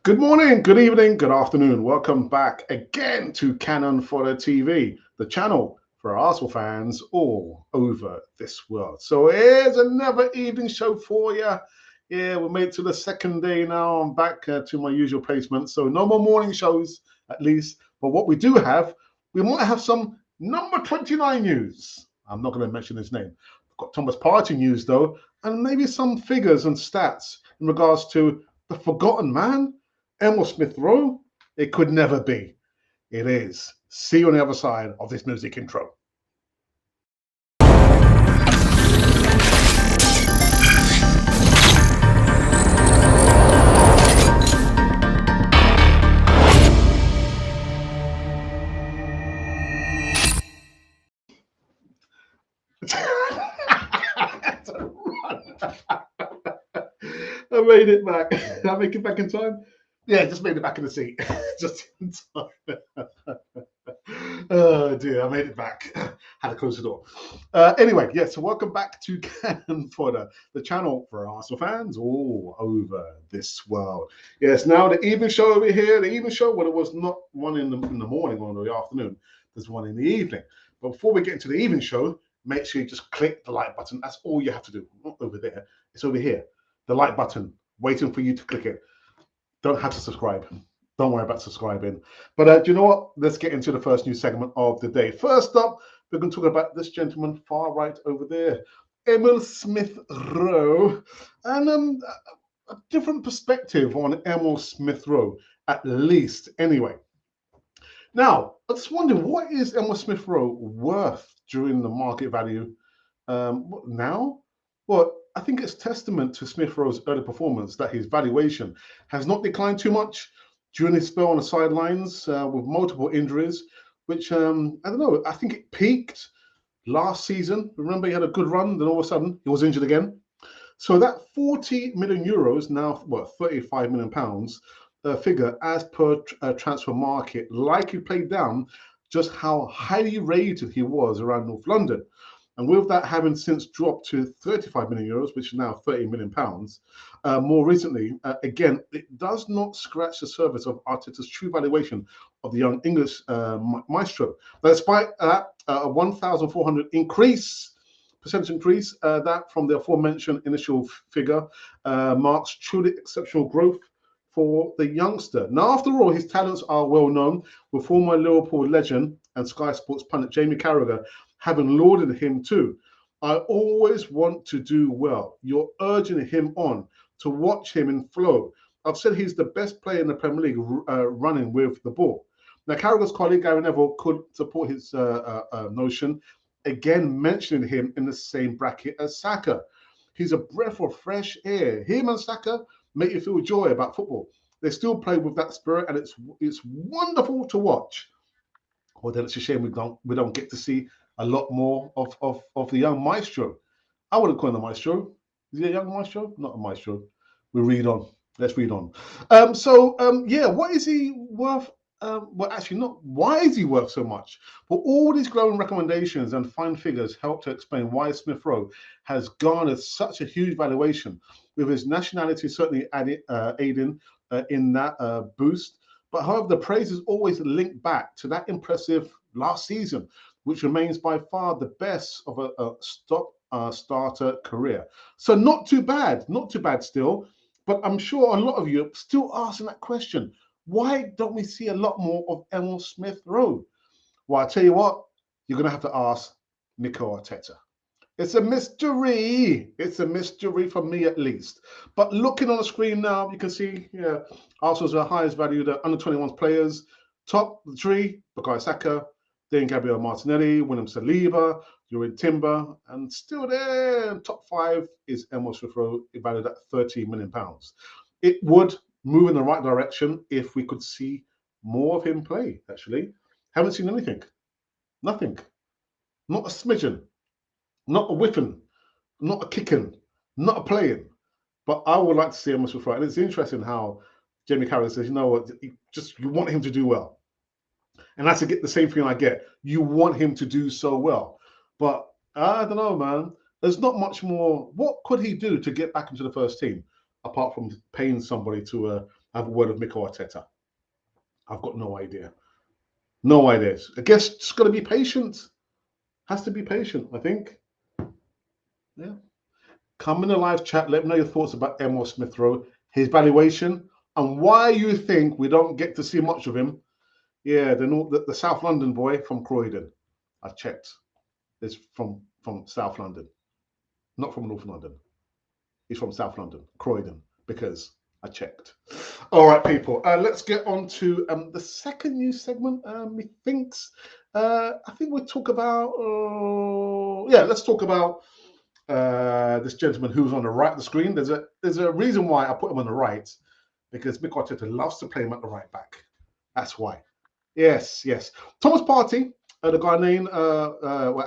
Good morning, good evening, good afternoon. Welcome back again to Cannon Fodder TV, the channel for Arsenal fans all over this world. So here's another evening show for you. Yeah, we made it to the second day now. I'm back to my usual placement. So no more morning shows, at least. But what we do have, we might have some number 29 news. I'm not going to mention his name. We've got Thomas Partey news, though, and maybe some figures and stats in regards to the forgotten man. Emile Smith-Rowe, it could never be. It is. See you on the other side of this music intro. I made it back. Did I make it back in time? Yeah, just made it back in the seat. Just in time. Oh dear, I made it back. Had to close the door. Anyway, yeah, so welcome back to Cannon Fodder, the channel for Arsenal fans all over this world. Yes, now the evening show over here, the evening show, well, it was not one in the morning or in the afternoon, there's one in the evening. But before we get into the evening show, make sure you just click the like button. That's all you have to do. Not over there, it's over here. The like button, waiting for you to click it. Don't have to subscribe. Don't worry about subscribing. But do you know what? Let's get into the first news segment of the day. First up, we're going to talk about this gentleman far right over there, Emile Smith-Rowe, and a different perspective on Emile Smith-Rowe, at least anyway. Now, I just wonder, what is Emile Smith-Rowe worth during the market value now? Well, I think it's testament to Smith-Rowe's early performance that his valuation has not declined too much during his spell on the sidelines with multiple injuries, which, I don't know, I think it peaked last season. Remember, he had a good run, then all of a sudden he was injured again. So that 40 million euros, now, what, 35 million pounds figure as per transfer market, likely played down just how highly rated he was around North London. And with that having since dropped to 35 million euros, which is now 30 million pounds, more recently, again, it does not scratch the surface of Arteta's true valuation of the young English maestro. But despite that, a 1,400 percentage increase, that from the aforementioned initial figure marks truly exceptional growth for the youngster. Now, after all, his talents are well known, with former Liverpool legend and Sky Sports pundit Jamie Carragher having lauded him too. I always want to do well. You're urging him on to watch him in flow. I've said he's the best player in the Premier League running with the ball. Now, Carragher's colleague Gary Neville could support his notion, again mentioning him in the same bracket as Saka. He's a breath of fresh air. Him and Saka make you feel joy about football. They still play with that spirit, and it's wonderful to watch. Well, then it's a shame we don't get to see a lot more of the young maestro. I wouldn't call him a maestro. Is he a young maestro? Not a maestro. We read on. Let's read on. Yeah, what is he worth? Well, actually, not why is he worth so much? But all these glowing recommendations and fine figures help to explain why Smith-Rowe has garnered such a huge valuation, with his nationality certainly aiding in that boost. But however, the praise is always linked back to that impressive last season, which remains by far the best of a starter career. So not too bad still. But I'm sure a lot of you are still asking that question. Why don't we see a lot more of Emile Smith-Rowe? Well, I tell you what, you're going to have to ask Mikel Arteta. It's a mystery. It's a mystery for me, at least. But looking on the screen now, you can see, yeah, Arsenal's the highest valued under 21 players. Top three, Bukayo Saka, then Gabriel Martinelli, William Saliba, Jurriën Timber, and still there, top five is Emile Smith-Rowe, valued at £13 million. It would move in the right direction if we could see more of him play, actually. Haven't seen anything. Nothing. Not a smidgen. Not a whipping, not a kicking, not a playing. But I would like to see him as and it's interesting how Jamie Carragher says, you know what, you want him to do well. And that's the same feeling I get. You want him to do so well. But I don't know, man. There's not much more. What could he do to get back into the first team, apart from paying somebody to have a word with Mikel Arteta? I've got no idea. No ideas. I guess just got to be patient. Has to be patient, I think. Yeah. Come in the live chat. Let me know your thoughts about Emile Smith-Rowe, his valuation, and why you think we don't get to see much of him. Yeah, the South London boy from Croydon. I checked. It's from South London, not from North London. He's from South London, Croydon, because I checked. All right, people. Let's get on to the second news segment. Methinks. I think we'll talk about. Let's talk about this gentleman who's on the right of the screen. There's a reason why I put him on the right, because Mikel Arteta loves to play him at the right back. That's why. Yes. Thomas Partey, the Ghanaian,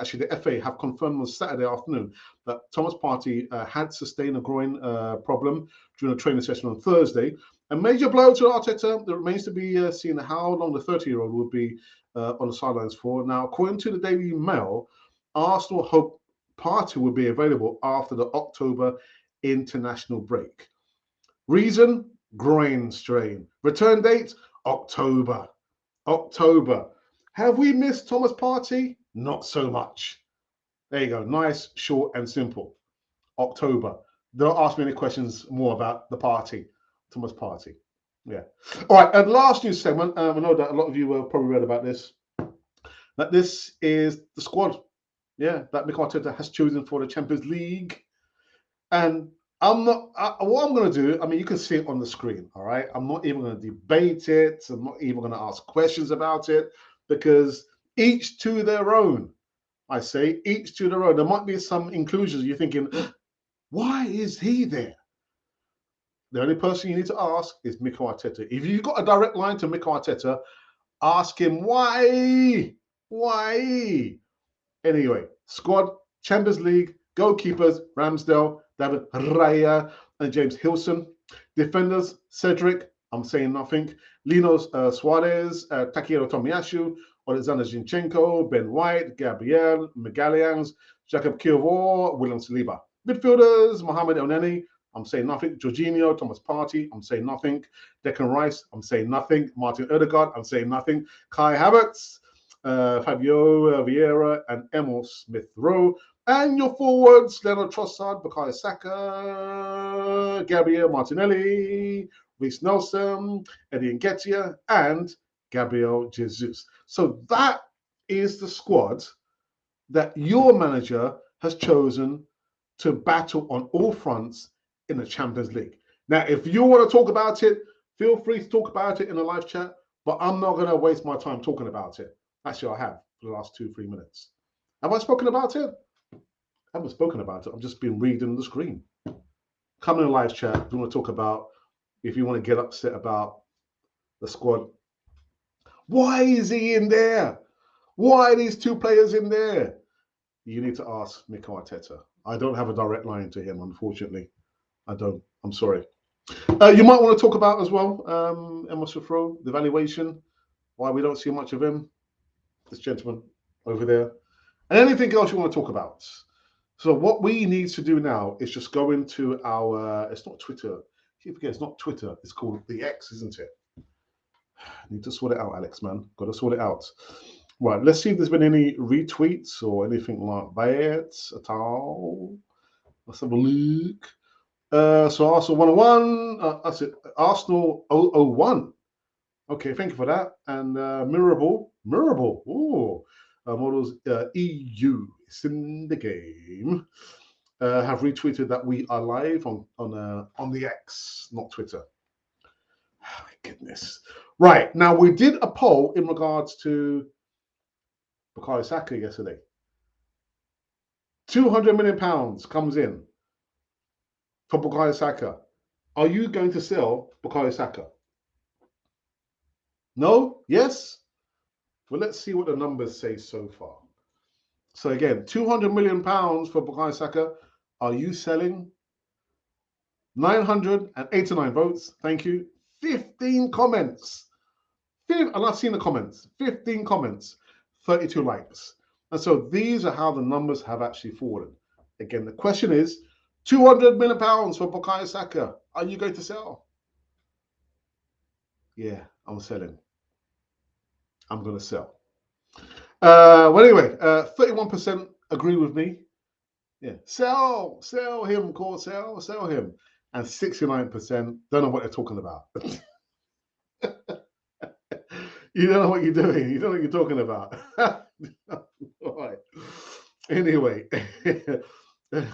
actually the FA have confirmed on Saturday afternoon that Thomas Partey had sustained a groin problem during a training session on Thursday. A major blow to Arteta. It remains to be seen how long the 30-year-old will be on the sidelines for. Now, according to the Daily Mail, Arsenal hope Partey will be available after the October international break. Reason? Groin strain. Return date? October. Have we missed Thomas Partey? Not so much. There you go. Nice, short, and simple. October. Don't ask me any questions more about the party. Thomas Partey. Yeah. All right. And last news segment. I know that a lot of you probably read about this. That this is the squad. Yeah, that Mikel Arteta has chosen for the Champions League. And what I'm going to do, I mean, you can see it on the screen, all right? I'm not even going to debate it. I'm not even going to ask questions about it, because each to their own. I say each to their own. There might be some inclusions. You're thinking, why is he there? The only person you need to ask is Mikel Arteta. If you've got a direct line to Mikel Arteta, ask him why. Why? Anyway, squad, Champions League, goalkeepers, Ramsdale, David Raya, and James Hilson. Defenders, Cedric, I'm saying nothing. Lino Suarez, Takehiro Tomiyasu, Alexander Zinchenko, Ben White, Gabriel, Magalhães, Jacob Kiwior, William Saliba. Midfielders, Mohamed Elneny, I'm saying nothing. Jorginho, Thomas Partey, I'm saying nothing. Declan Rice, I'm saying nothing. Martin Odegaard, I'm saying nothing. Kai Havertz, Fabio Vieira, and Emile Smith-Rowe. And your forwards, Leonard Trossard, Bukayo Saka, Gabriel Martinelli, Reece Nelson, Eddie Nketiah, and Gabriel Jesus. So that is the squad that your manager has chosen to battle on all fronts in the Champions League. Now, if you want to talk about it, feel free to talk about it in the live chat, but I'm not going to waste my time talking about it. Actually, I have for the last 2-3 minutes. Have I spoken about it? I haven't spoken about it. I've just been reading the screen. Come in the live chat if you want to talk about, if you want to get upset about the squad. Why is he in there? Why are these two players in there? You need to ask Mikel Arteta. I don't have a direct line to him, unfortunately. I don't. I'm sorry. You might want to talk about as well, Emile Smith-Rowe, the valuation, why we don't see much of him, this gentleman over there, and anything else you want to talk about. So what we need to do now is just go into our, it's not Twitter. Keep forgetting, it's not Twitter. It's called the X, isn't it? I need to sort it out, Alex, man. Got to sort it out. Right, let's see if there's been any retweets or anything like that at all. Let's have a look. So Arsenal 101, that's it. Arsenal 001. Okay, thank you for that. And Mirable, oh, models EU, it's in the game. Have retweeted that we are live on the X, not Twitter. Oh, my goodness. Right, now we did a poll in regards to Bukayo Saka yesterday. £200 million comes in for Bukayo Saka. Are you going to sell Bukayo Saka? No? Yes? Well, let's see what the numbers say so far. So again, £200 million for Bukayo Saka. Are you selling? 989 votes. Thank you. 15 comments. And I've seen the comments. 15 comments. 32 likes. And so these are how the numbers have actually fallen. Again, the question is, £200 million for Bukayo Saka. Are you going to sell? Yeah, I'm selling. I'm going to sell. Well, anyway, 31% agree with me. Yeah, sell him, call, sell him. And 69% don't know what they're talking about. You don't know what you're doing. You don't know what you're talking about. All right. Anyway,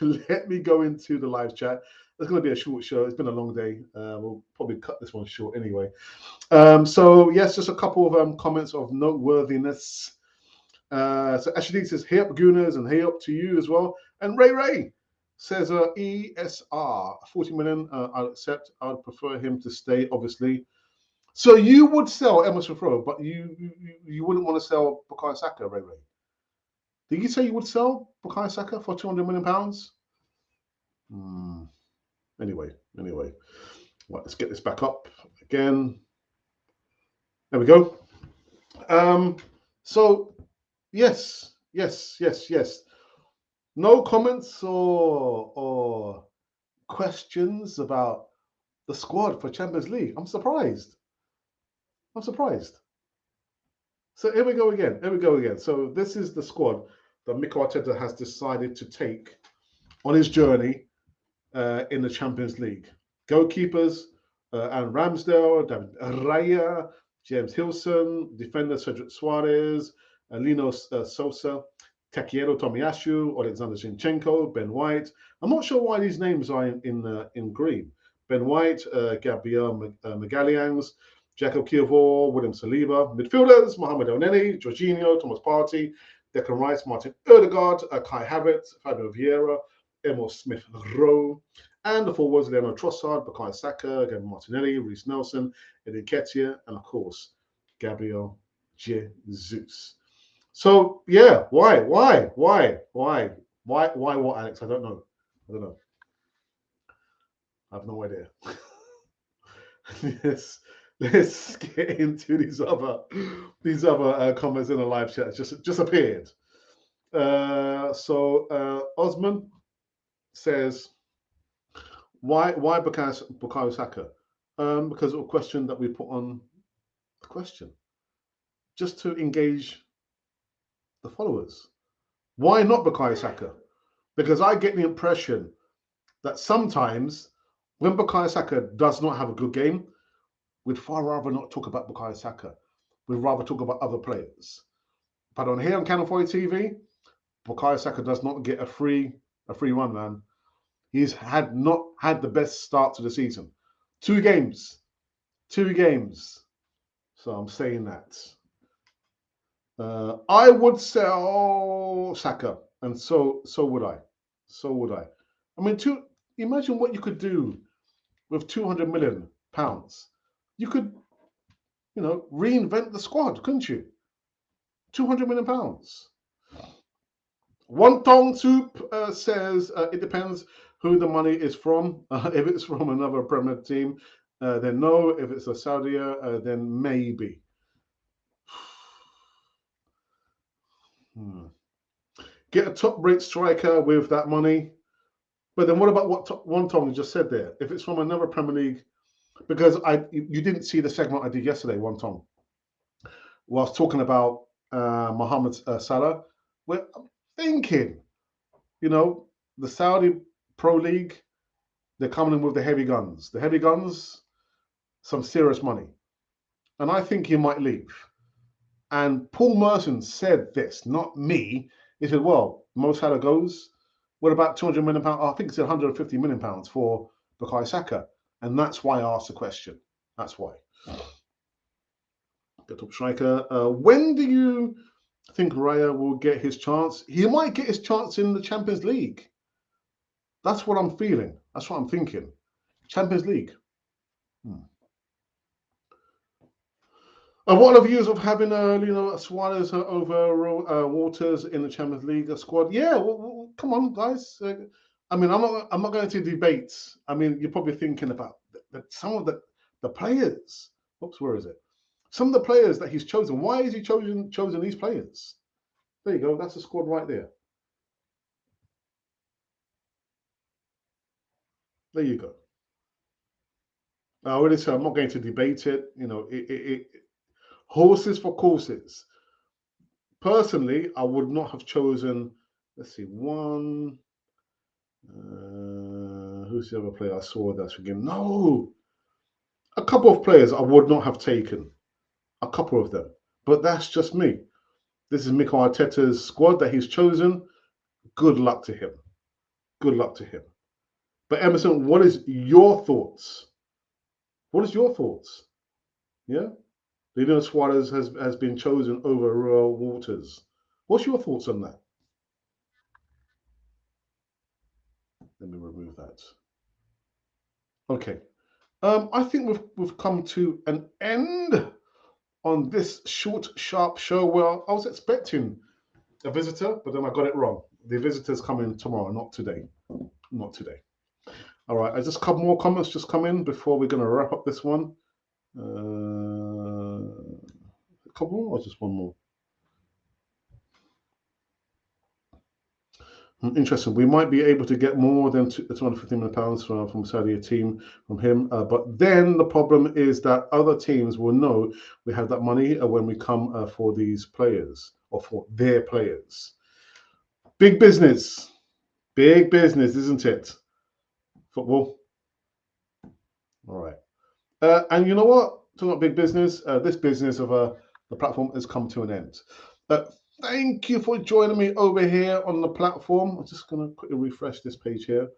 let me go into the live chat. It's going to be a short show. It's been a long day. We'll probably cut this one short anyway. So yes, just a couple of comments of noteworthiness. So Ashley says, "Hey up, Gooners," and "Hey up to you as well." And Ray says, "ESR 40 million. I'll accept. I'd prefer him to stay, obviously." So you would sell Emile Smith-Rowe, but you wouldn't want to sell Bukayo Saka, Ray. Did you say you would sell Bukayo Saka for £200 million? Anyway. Right, let's get this back up again. There we go. So yes. No comments or questions about the squad for Champions League. I'm surprised. So here we go again. So this is the squad that Mikel Arteta has decided to take on his journey in the Champions League. Goalkeepers, Aaron Ramsdale, David Raya, James Hilson, defender Cedric Suarez, Lino Sosa, Takeru Tomiyasu, Alexander Zinchenko, Ben White. I'm not sure why these names are in green. Ben White, Gabriel Magalhães, Jacob Kiavor, William Saliba. Midfielders, Mohamed Elneny, Jorginho, Thomas Partey, Declan Rice, Martin Odegaard, Kai Havertz, Fabio Vieira, Emile Smith-Rowe. And the forwards, Leonardo Trossard, Bukayo Saka, Gabriel Martinelli, Reece Nelson, Eddie Nketiah, and of course, Gabriel Jesus. So yeah, why what, Alex? I don't know. I have no idea. Let's get into these other comments in the live chat. Just appeared. Osman says, why Bukayo Saka? Because of a question that we put on the question, just to engage the followers. Why not Bukayo Saka? Because I get the impression that sometimes when Bukayo Saka does not have a good game, we'd far rather not talk about Bukayo Saka. We'd rather talk about other players. But on here on Channel 40 TV, Bukayo Saka does not get a free run, man. He's not had the best start to the season. Two games. So I'm saying that. I would sell Saka, and so would I. I mean, imagine what you could do with £200 million. You could, reinvent the squad, couldn't you? £200 million. One Tong Soup says it depends who the money is from. If it's from another Premier team, then no. If it's a Saudi, then maybe. Get a top-rate striker with that money. But then what about what One Tong just said there? If it's from another Premier League, because you didn't see the segment I did yesterday, One Tong, whilst talking about Mohamed Salah. Well, I'm thinking, the Saudi Pro League, they're coming in with the heavy guns. The heavy guns, some serious money. And I think he might leave. And Paul Merson said this, not me. He said, well, Mo Salah goes. What about £200 million? I think it's £150 million for Bukayo Saka. And that's why I asked the question. That's why. The top striker. When do you think Raya will get his chance? He might get his chance in the Champions League. That's what I'm feeling. That's what I'm thinking. Champions League. What are the views of having Suarez over Waters in the Champions League squad? Yeah, well, come on, guys. I mean, I'm not going to debate. I mean, you're probably thinking about some of the players. Oops, where is it? Some of the players that he's chosen. Why has he chosen these players? There you go. That's the squad right there. There you go. I already said I'm not going to debate it. You know, horses for courses. Personally, I would not have chosen. Let's see, one. Who's the other player I saw that's again? No, a couple of players I would not have taken. A couple of them, but that's just me. This is Mikel Arteta's squad that he's chosen. Good luck to him. Good luck to him. But Emerson, what is your thoughts? What is your thoughts? Yeah, Lino Suarez has been chosen over Royal Waters. What's your thoughts on that? Let me remove that. Okay. I think we've come to an end on this short, sharp show. Well, I was expecting a visitor, but then I got it wrong. The visitor's coming tomorrow, not today. Not today. All right. I just a couple more comments just come in before we're going to wrap up this one. A couple more or just one more? Interesting. We might be able to get more than £250 million from Saudi team from him, but then the problem is that other teams will know we have that money when we come for these players or for their players. Big business, isn't it? Football. All right. And you know what? Talking about big business, this business of the platform has come to an end. Thank you for joining me over here on the platform. I'm just going to quickly refresh this page here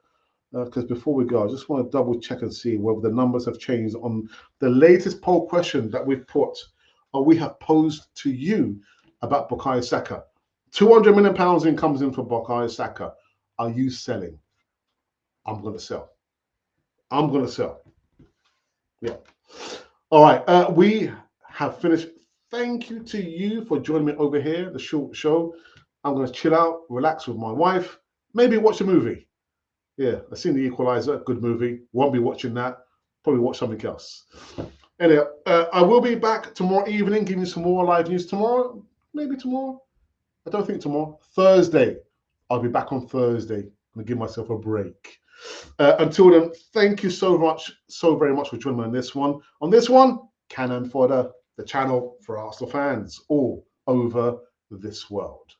because before we go, I just want to double check and see whether the numbers have changed on the latest poll question that we've put or we have posed to you about Bukayo Saka. £200 million in comes in for Bukayo Saka. Are you selling? I'm going to sell. I'm going to sell. Yeah. All right. We have finished. Thank you to you for joining me over here, the short show. I'm going to chill out, relax with my wife, maybe watch a movie. Yeah, I've seen The Equalizer, good movie. Won't be watching that. Probably watch something else. Anyway, I will be back tomorrow evening, giving you some more live news tomorrow. Maybe tomorrow. I don't think tomorrow. Thursday. I'll be back on Thursday. I'm going to give myself a break. Until then, thank you so very much for joining me on this one. On this one, Cannon Fodder, the channel for Arsenal fans all over this world.